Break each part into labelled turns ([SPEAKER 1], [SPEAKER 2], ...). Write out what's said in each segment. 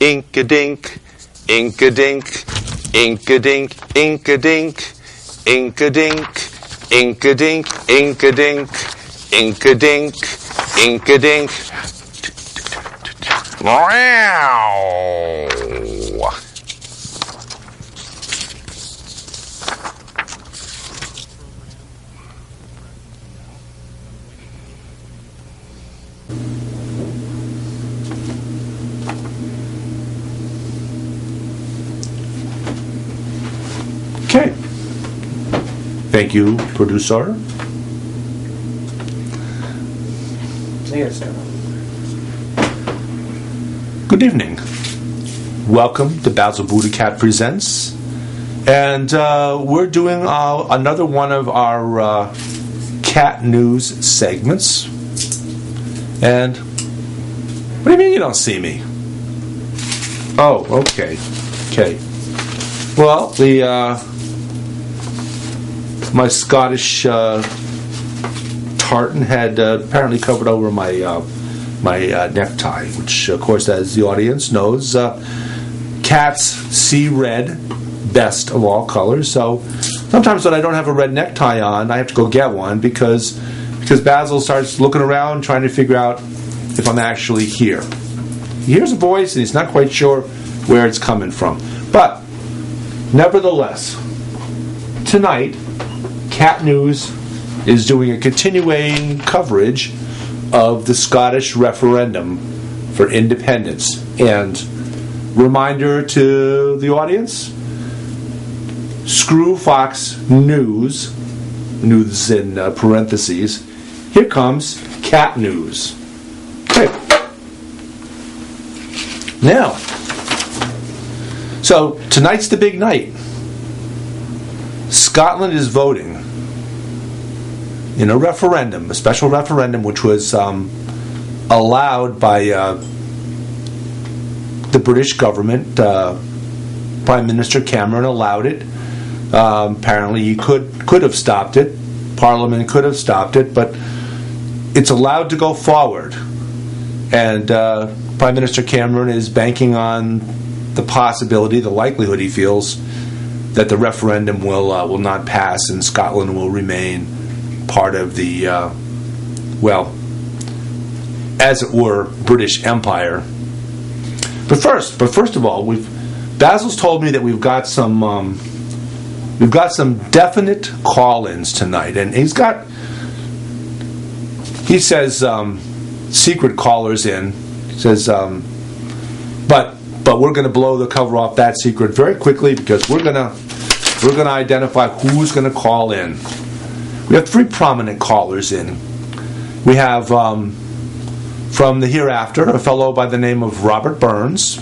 [SPEAKER 1] Ink-a-dink, ink-a-dink, ink-a-dink, ink-a-dink, ink-a-dink, ink-a-dink, ink-a-dink, ink-a-dink, ink-a-dink. Wow!
[SPEAKER 2] Okay. Thank you, producer. Good evening. Welcome to Basil BuddhaCat Presents. And we're doing another one of our cat news segments. And what do you mean you don't see me? Oh, okay. Okay. Well, my Scottish tartan had apparently covered over my necktie, which, of course, as the audience knows, cats see red best of all colors. So sometimes when I don't have a red necktie on, I have to go get one because Basil starts looking around trying to figure out if I'm actually here. He hears a voice and he's not quite sure where it's coming from. But nevertheless, tonight, Cat News is doing a continuing coverage of the Scottish referendum for independence. And reminder to the audience, screw Fox News in parentheses, here comes Cat News. Okay. Now, so tonight's the big night. Scotland is voting in a referendum, a special referendum, which was allowed by the British government. Prime Minister Cameron allowed it. Apparently, he could have stopped it. Parliament could have stopped it, but it's allowed to go forward. And Prime Minister Cameron is banking on the possibility, the likelihood he feels, that the referendum will not pass and Scotland will remain part of the, as it were, British Empire. But first of all, Basil's told me that we've got some definite call-ins tonight, and he says secret callers in. He says, but we're going to blow the cover off that secret very quickly because we're going to identify who's going to call in. We have 3 prominent callers in. We have from the hereafter a fellow by the name of Robert Burns.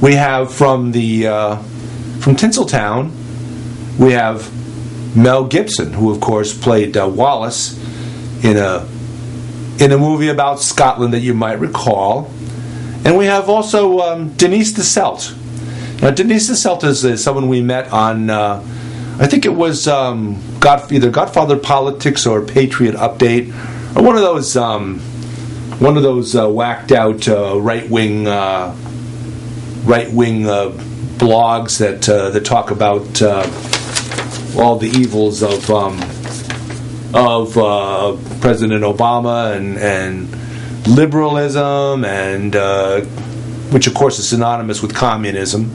[SPEAKER 2] We have from Tinseltown, we have Mel Gibson, who of course played Wallace in a movie about Scotland that you might recall. And we have also Denise the Celt. Now, Denise the Celt is someone we met on, I think it was either Godfather Politics or Patriot Update, or one of those whacked out right wing blogs that talk about all the evils of President Obama and liberalism, and which of course is synonymous with communism.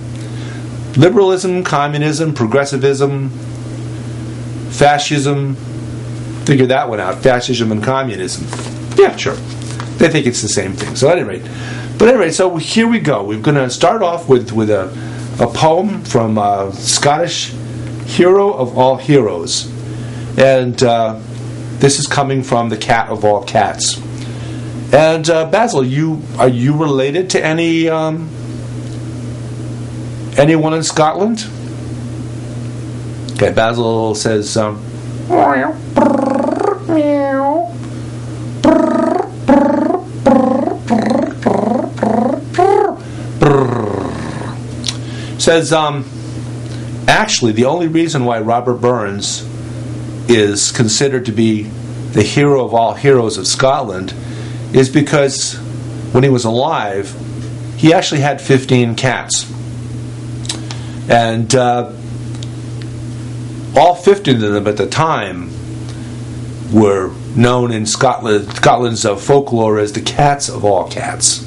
[SPEAKER 2] Liberalism, communism, progressivism, fascism. Figure that one out. Fascism and communism. Yeah, sure. They think it's the same thing. So at any rate, so here we go. We're going to start off with a poem from Scottish hero of all heroes, and this is coming from the cat of all cats. And Basil, are you related to anyone in Scotland? Okay, Basil says, says, actually, the only reason why Robert Burns is considered to be the hero of all heroes of Scotland is because when he was alive, he actually had 15 cats. And all 15 of them at the time were known in Scotland's folklore as the cats of all cats.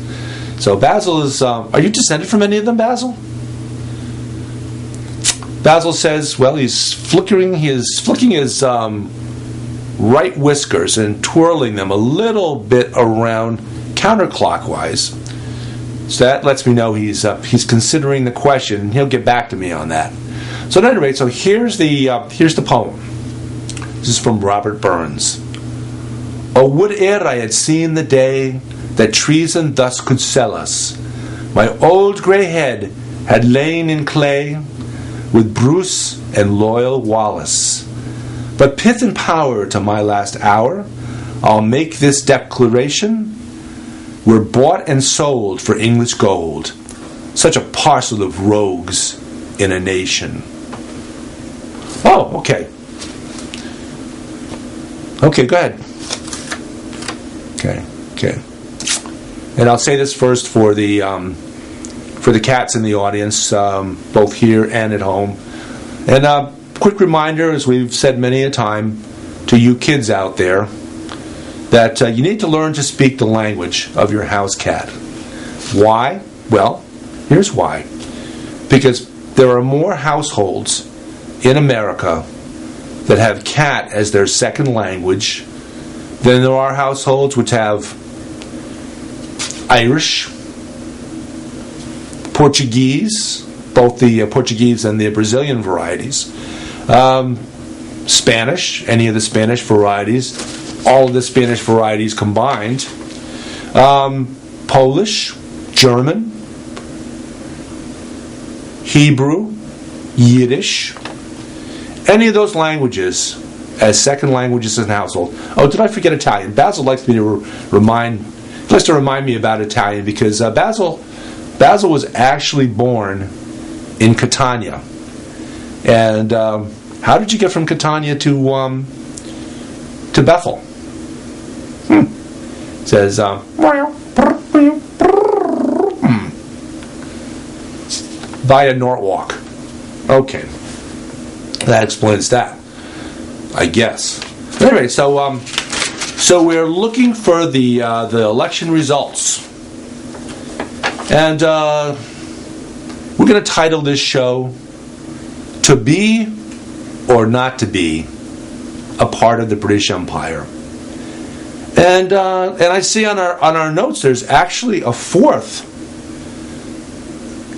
[SPEAKER 2] So Basil is... are you descended from any of them, Basil? Basil says, well, he's flicking his right whiskers and twirling them a little bit around counterclockwise. So that lets me know he's considering the question, and he'll get back to me on that. So at any rate, so here's the poem. This is from Robert Burns. Oh, would ere I had seen the day that treason thus could sell us. My old grey head had lain in clay with Bruce and loyal Wallace. But pith and power to my last hour, I'll make this declaration. We're bought and sold for English gold, such a parcel of rogues in a nation. Oh, okay. Okay, go ahead. Okay. And I'll say this first for the cats in the audience, both here and at home. And quick reminder, as we've said many a time, to you kids out there, that you need to learn to speak the language of your house cat. Why? Well, here's why. Because there are more households in America that have cat as their second language than there are households which have Irish, Portuguese, both the Portuguese and the Brazilian varieties, Spanish, any of the Spanish varieties, all of the Spanish varieties combined, Polish, German, Hebrew, Yiddish, any of those languages as second languages in the household. Oh, did I forget Italian? Basil likes me to remind me about Italian because Basil was actually born in Catania. And how did you get from Catania to Bethel? It says via Norwalk. Okay, that explains that, I guess. Anyway, so we're looking for the election results, and we're going to title this show "To Be or Not to Be a Part of the British Empire." And I see on our notes there's actually a fourth,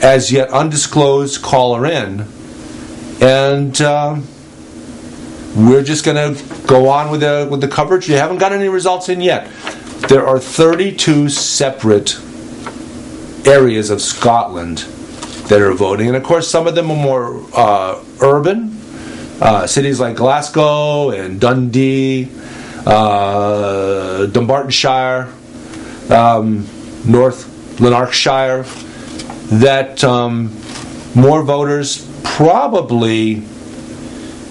[SPEAKER 2] as yet undisclosed, caller in, and we're just going to go on with the coverage. You haven't got any results in yet. There are 32 separate areas of Scotland that are voting, and of course some of them are more urban. Cities like Glasgow and Dundee, Dunbartonshire, North Lanarkshire, that more voters probably,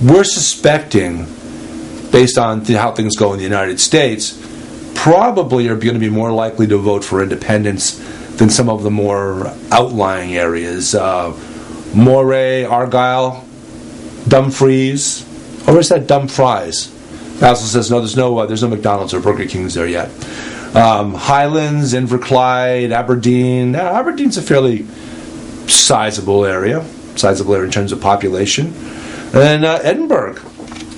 [SPEAKER 2] we're suspecting, based on how things go in the United States, probably are going to be more likely to vote for independence than some of the more outlying areas. Moray, Argyll, Dumfries, or is that Dumfries? Basil says no. There's no McDonald's or Burger Kings there yet. Highlands, Inverclyde, Aberdeen. Aberdeen's a fairly sizable area in terms of population, and Edinburgh,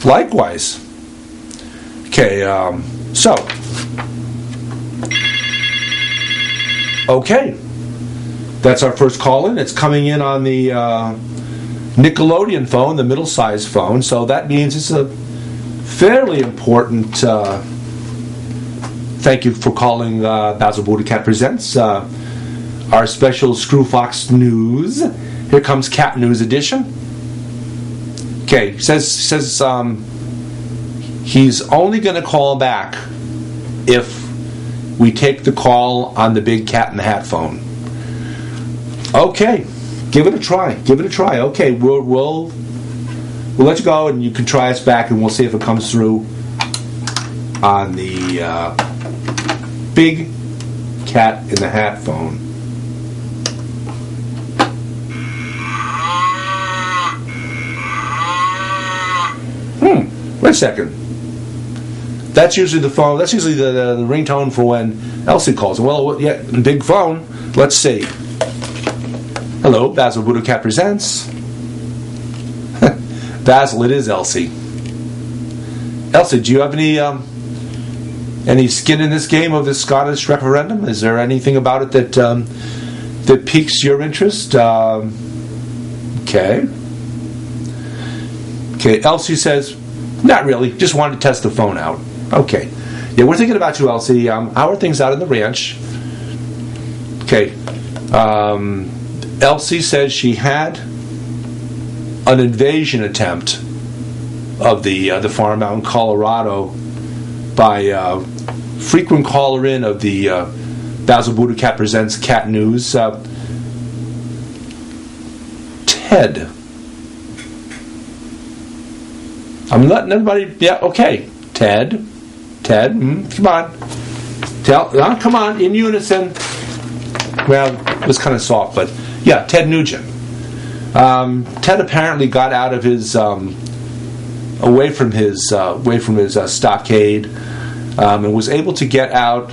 [SPEAKER 2] likewise. Okay, okay, that's our first call-in. It's coming in on the Nickelodeon phone, the middle-sized phone, so that means it's a fairly important. Thank you for calling Basil BuddhaCat Presents, our special Screw Fox News. Here comes Cat News Edition. Okay, says he's only going to call back if we take the call on the big Cat in the Hat phone. Okay, give it a try. Okay, we'll let you go, and you can try us back, and we'll see if it comes through on the big Cat in the Hat phone. Wait a second. That's usually the phone. That's usually the ringtone for when Elsie calls. Well, yeah, big phone. Let's see. Hello, Basil BuddhaCat presents. Basil, it is Elsie. Elsie, do you have any skin in this game of this Scottish referendum? Is there anything about it that piques your interest? Okay. Okay, Elsie says, not really. Just wanted to test the phone out. Okay. Yeah, we're thinking about you, Elsie. How are things out in the ranch? Okay. Elsie says she had an invasion attempt of the farm out in Colorado by frequent caller in of the Basil BuddhaCat Presents Cat News, Ted. I'm letting everybody. Yeah, okay. Ted, come on. Come on, in unison. Well, it was kind of soft, but yeah, Ted Nugent. Ted apparently got out of his away from his stockade and was able to get out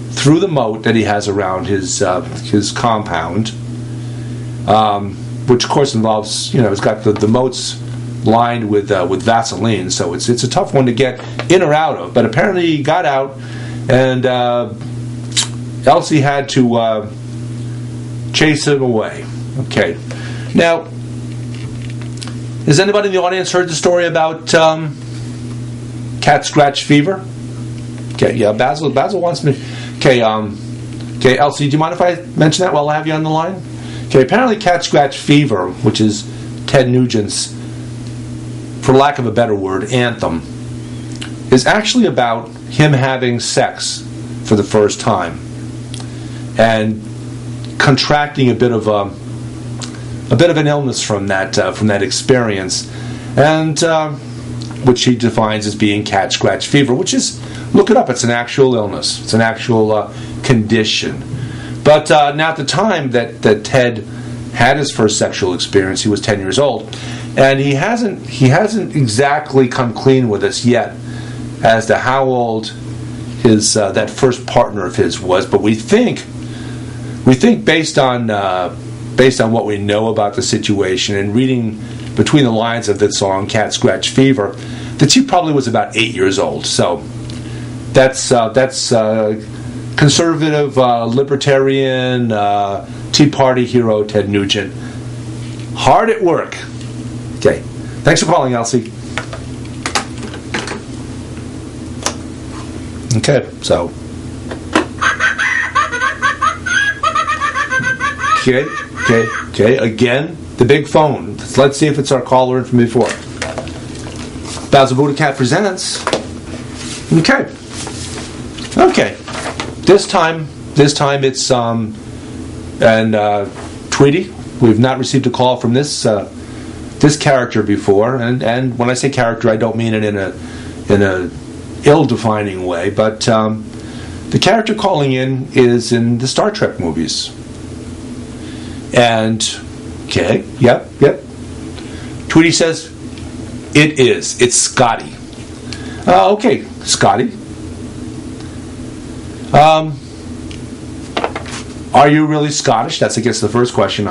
[SPEAKER 2] through the moat that he has around his compound, which of course involves, it's got the moats lined with Vaseline, so it's a tough one to get in or out of. But apparently he got out, and Elsie had to chase him away. Okay. Now, has anybody in the audience heard the story about cat scratch fever? Okay, yeah, Basil wants me. Okay, Elsie, do you mind if I mention that while I have you on the line? Okay, apparently cat scratch fever, which is Ted Nugent's, for lack of a better word, anthem, is actually about him having sex for the first time and contracting a bit of an illness from that experience, and which he defines as being cat scratch fever, which is, look it up, it's an actual illness, it's an actual condition. But now at the time that Ted had his first sexual experience, he was 10 years old, and he hasn't exactly come clean with us yet as to how old his that first partner of his was. But we think based on what we know about the situation and reading between the lines of the song "Cat Scratch Fever," that she probably was about 8 years old. So that's conservative, libertarian, Tea Party hero Ted Nugent, hard at work. Okay, thanks for calling, Elsie. Okay, so. Okay. Again, the big phone. Let's see if it's our caller in from before. Basil BuddhaCat presents. Okay. This time it's Tweety. We've not received a call from this character before, and when I say character, I don't mean it in a ill-defining way, but the character calling in is in the Star Trek movies. And, okay, yep. Tweety says, it is. It's Scotty. Okay, Scotty. Are you really Scottish? That's, I guess, the first question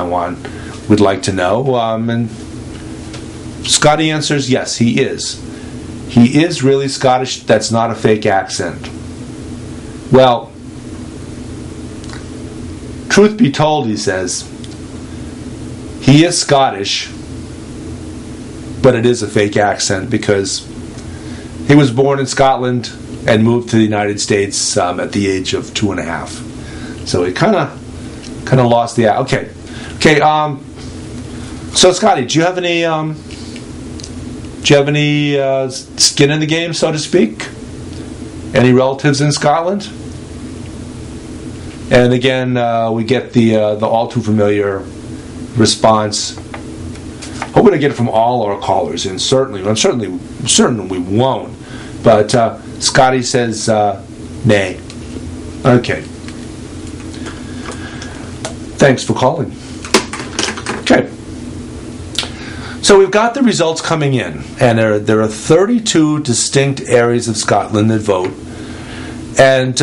[SPEAKER 2] we'd like to know. And Scotty answers, yes, he is. He is really Scottish. That's not a fake accent. Well, truth be told, he says, he is Scottish, but it is a fake accent because he was born in Scotland and moved to the United States at the age of 2.5. So he kind of lost the... Okay. So Scotty, do you have any skin in the game, so to speak? Any relatives in Scotland? And again, we get the all too familiar response. Hoping to get it from all our callers, and I'm certain we won't. But Scotty says nay. Okay. Thanks for calling. Okay. So we've got the results coming in, and there are 32 distinct areas of Scotland that vote. And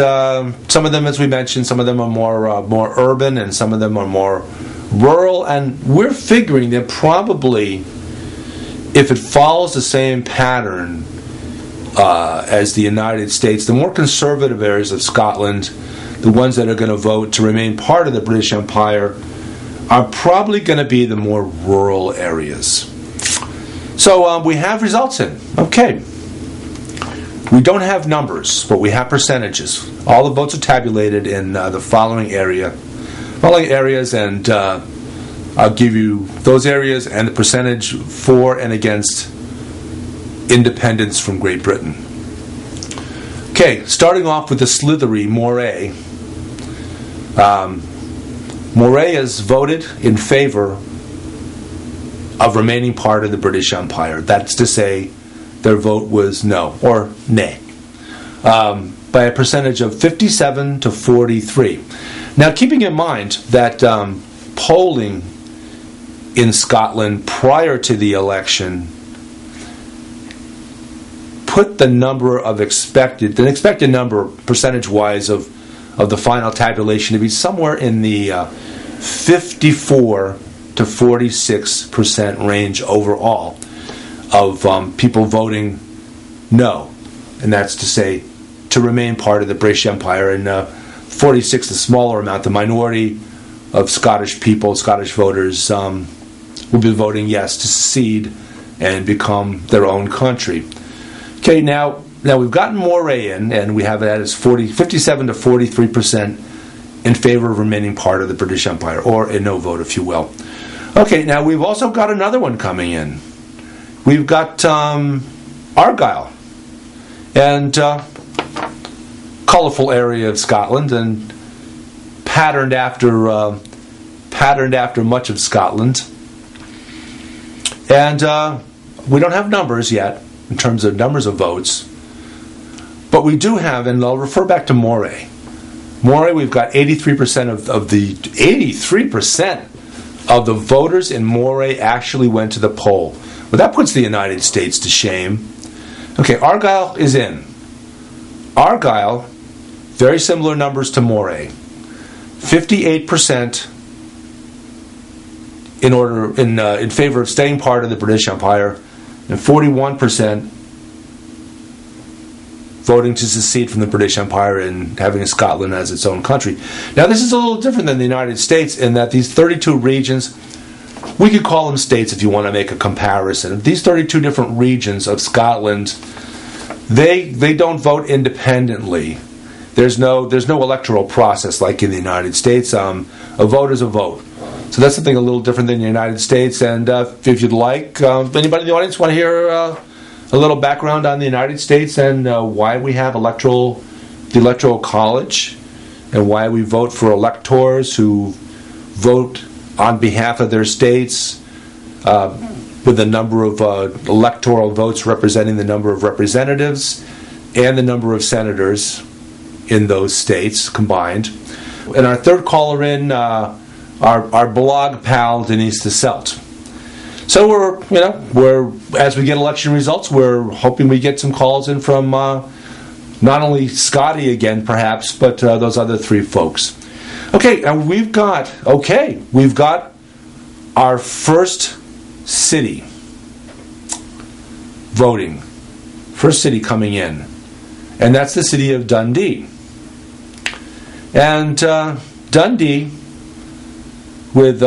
[SPEAKER 2] some of them, as we mentioned, some of them are more urban, and some of them are more rural. And we're figuring that probably, if it follows the same pattern as the United States, the more conservative areas of Scotland, the ones that are going to vote to remain part of the British Empire, are probably going to be the more rural areas. So we have results in. Okay. We don't have numbers, but we have percentages. All the votes are tabulated in the following areas, and I'll give you those areas and the percentage for and against independence from Great Britain. Okay, starting off with the slithery Moray. Moray has voted in favor of remaining part of the British Empire. That's to say, their vote was no, or nay, by a percentage of 57 to 43. Now, keeping in mind that polling in Scotland prior to the election put the expected number percentage-wise of the final tabulation to be somewhere in the 54 to 46% range overall of people voting no, and that's to say to remain part of the British Empire, and 46, the smaller amount, the minority of Scottish people, Scottish voters, will be voting yes to secede and become their own country. Okay, now we've gotten Moray in, and we have it as 57 to 43% in favor of remaining part of the British Empire, or a no vote, if you will. Okay, now we've also got another one coming in. We've got Argyll, and colorful area of Scotland, and patterned after much of Scotland. And we don't have numbers yet in terms of numbers of votes, but we do have, and I'll refer back to Moray. Moray, we've got 83% of the 83% of the voters in Moray actually went to the poll. Well, that puts the United States to shame. Okay, Argyll is in. Argyll, very similar numbers to Moray. 58% in favor of staying part of the British Empire, and 41% voting to secede from the British Empire and having Scotland as its own country. Now, this is a little different than the United States in that these 32 regions, we could call them states if you want to make a comparison. These 32 different regions of Scotland, they don't vote independently. There's no electoral process like in the United States. A vote is a vote. So that's something a little different than the United States. And if you'd like, anybody in the audience want to hear a little background on the United States and why we have the Electoral College, and why we vote for electors who vote on behalf of their states with the number of electoral votes representing the number of representatives and the number of senators in those states combined. And our third caller in, our blog pal Denise DeSelt. So we're as we get election results, we're hoping we get some calls in from not only Scotty again, perhaps, but those other three folks. Okay, and we've got our first city voting, first city coming in, and that's the city of Dundee. And Dundee, with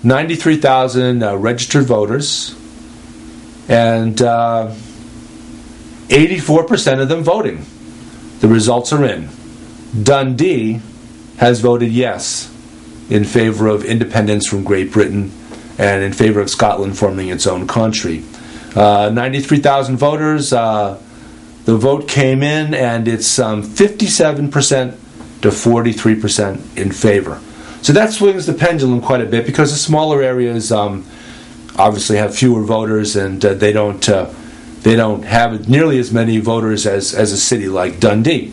[SPEAKER 2] 93,000 registered voters, and 84% of them voting. The results are in. Dundee has voted yes in favor of independence from Great Britain and in favor of Scotland forming its own country. 93,000 voters. The vote came in, and it's 57% to 43% in favor. So that swings the pendulum quite a bit, because the smaller areas obviously have fewer voters, and they don't have nearly as many voters as a city like Dundee.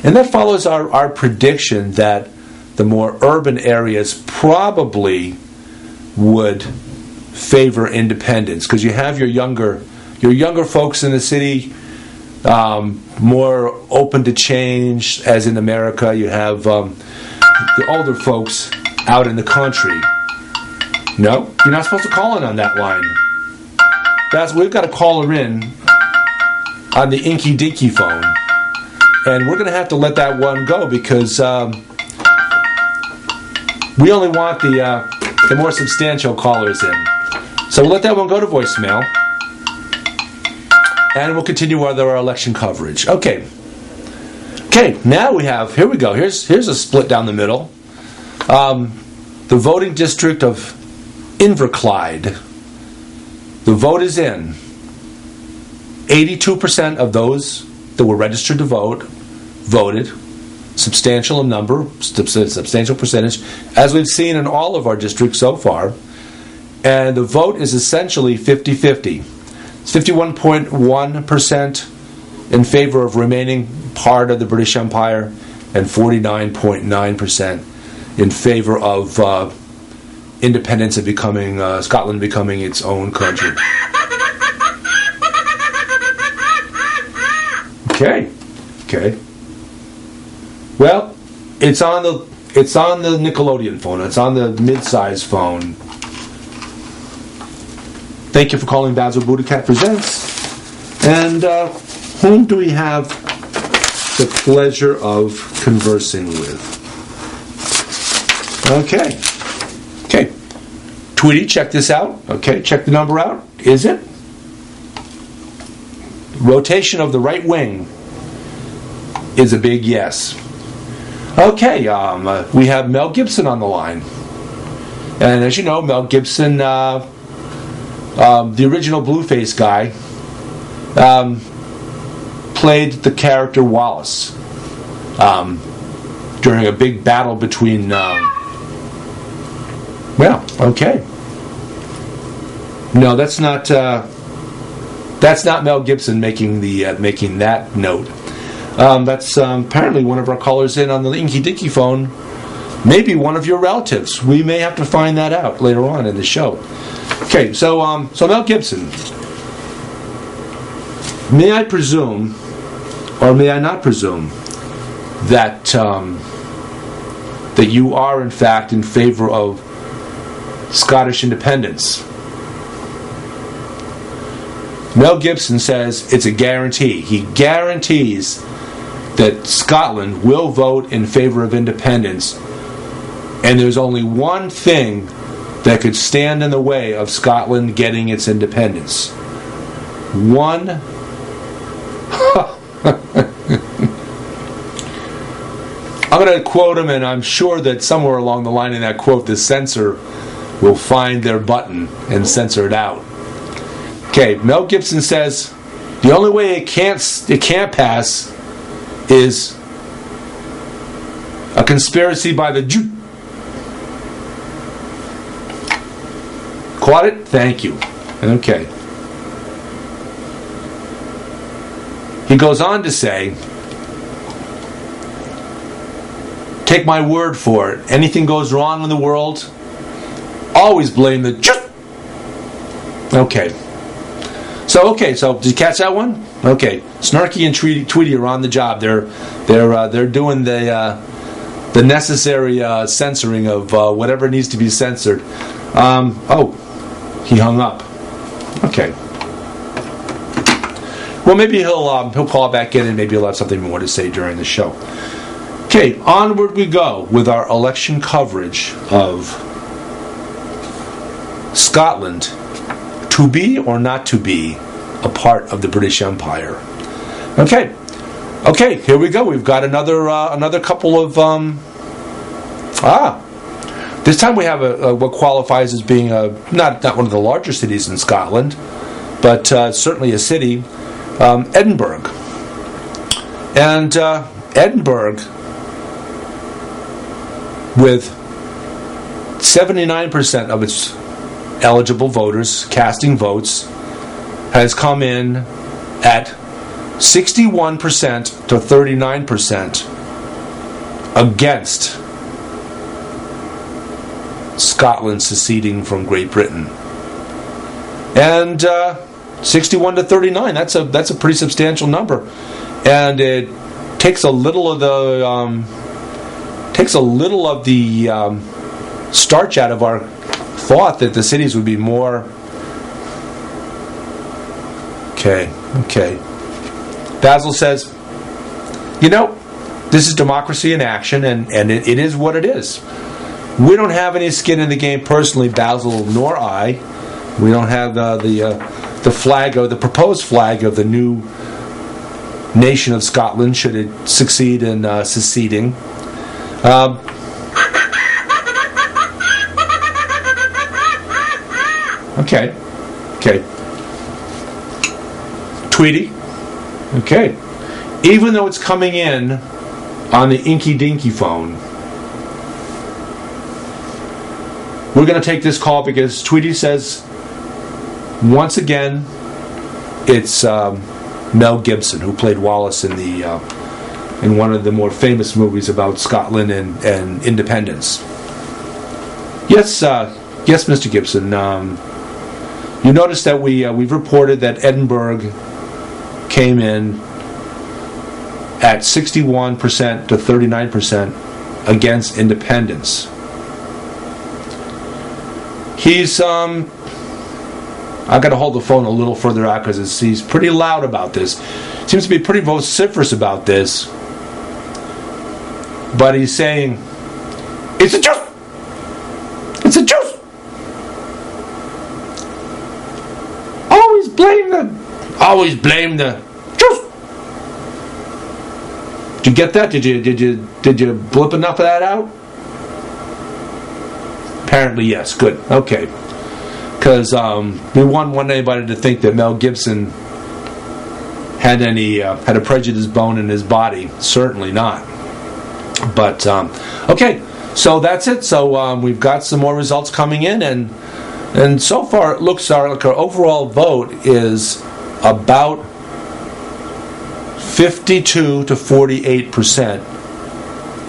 [SPEAKER 2] And that follows our prediction that the more urban areas probably would favor independence, because you have your younger folks in the city, more open to change, as in America. You have the older folks out in the country. No, you're not supposed to call in on that line. We've got a caller in on the Inky Dinky phone, and we're going to have to let that one go because we only want the more substantial callers in. So we'll let that one go to voicemail, and we'll continue with our election coverage. Okay, now we have, here we go, here's a split down the middle. The voting district of Inverclyde. The vote is in. 82% of those that were registered to vote voted. Substantial percentage, as we've seen in all of our districts so far. And the vote is essentially 50-50. It's 51.1% in favor of remaining part of the British Empire, and 49.9% in favor of independence and becoming Scotland becoming its own country. Okay. Well, it's on the Nickelodeon phone. It's on the mid-size phone. Thank you for calling Basil BuddhaCat Presents. And whom do we have the pleasure of conversing with? Okay. Tweety, check this out. Okay, check the number out. Is it? Rotation of the right wing is a big yes. Okay, we have Mel Gibson on the line. And as you know, Mel Gibson, the original Blueface guy, played the character Wallace during a big battle between... okay. No, that's not Mel Gibson making that note. That's apparently one of our callers in on the Inky Dinky phone. Maybe one of your relatives. We may have to find that out later on in the show. Okay, so Mel Gibson. May I presume, or may I not presume, that that you are in fact in favor of Scottish independence? Mel Gibson says it's a guarantee. He guarantees that Scotland will vote in favor of independence, and there's only one thing that could stand in the way of Scotland getting its independence. One. I'm going to quote him, and I'm sure that somewhere along the line in that quote, the censor will find their button and censor it out. Okay, Mel Gibson says the only way it can't pass is a conspiracy by the Jew. Caught it? Thank you. Okay. He goes on to say, take my word for it, anything goes wrong in the world, always blame the Jew. Okay. So did you catch that one? Okay. Snarky and Tweety are on the job. They're doing the necessary censoring of whatever needs to be censored. He hung up. Okay. Well, maybe he'll call back in, and maybe he'll have something more to say during the show. Okay, onward we go with our election coverage of Scotland, to be or not to be a part of the British Empire. Okay, here we go. We've got another couple of this time we have what qualifies as being not one of the larger cities in Scotland, but certainly a city, Edinburgh. And Edinburgh, with 79% of its eligible voters casting votes, has come in at 61% to 39% against Scotland seceding from Great Britain. And 61 to 39. That's a pretty substantial number, and it takes a little of the starch out of our thought that the cities would be more. Okay. Basil says, this is democracy in action, and it is what it is. We don't have any skin in the game personally, Basil nor I. We don't have the flag, or the proposed flag of the new nation of Scotland, should it succeed in seceding. Okay. Tweety. Okay. Even though it's coming in on the Inky Dinky phone, we're going to take this call because Tweety says, once again, it's Mel Gibson, who played Wallace in one of the more famous movies about Scotland and independence. Yes, Mr. Gibson. You notice that we've reported that Edinburgh came in at 61% to 39% against independence. He's I've got to hold the phone a little further out because he's pretty loud about this. Seems to be pretty vociferous about this. But he's saying, it's a juice! It's a juice! Always blame the juice! Did you get that? Did you blip enough of that out? Apparently yes. Good. Okay. Because we wouldn't want anybody to think that Mel Gibson had a prejudiced bone in his body. Certainly not. But okay, so that's it. So we've got some more results coming in, and so far it looks like our overall vote is about 52 to 48%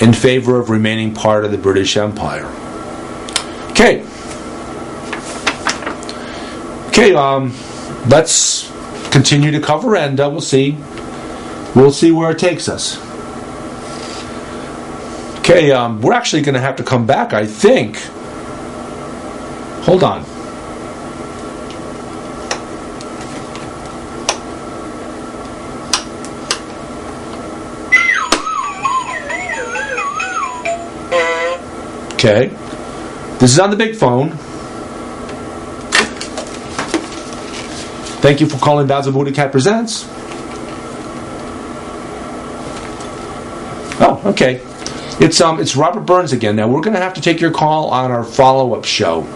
[SPEAKER 2] in favor of remaining part of the British Empire. Okay, let's continue to cover, and we'll see where it takes us. Okay, we're actually going to have to come back, I think. Hold on. Okay, this is on the big phone. Thank you for calling Basil BuddhaCat Presents. Oh, okay. It's Robert Burns again. Now we're going to have to take your call on our follow-up show.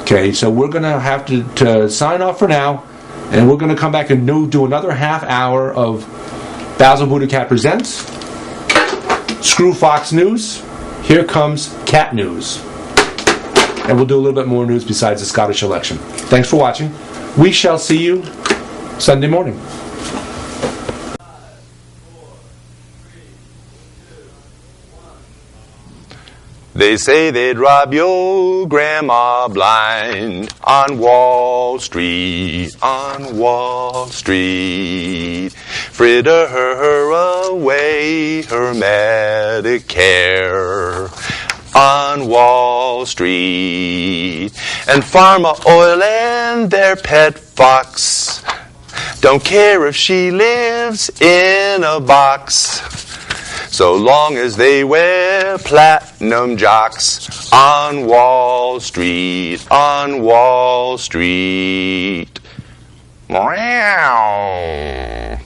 [SPEAKER 2] Okay, so we're going to have to sign off for now, and we're going to come back and do another half hour of Basil BuddhaCat Presents. Screw Fox News. Here comes Cat News. And we'll do a little bit more news besides the Scottish election. Thanks for watching. We shall see you Sunday morning.
[SPEAKER 1] They say they'd rob your grandma blind on Wall Street, on Wall Street. Fritter her away her Medicare on Wall Street. And Pharma Oil and their pet fox don't care if she lives in a box, so long as they wear platinum jocks on Wall Street, on Wall Street. Meow.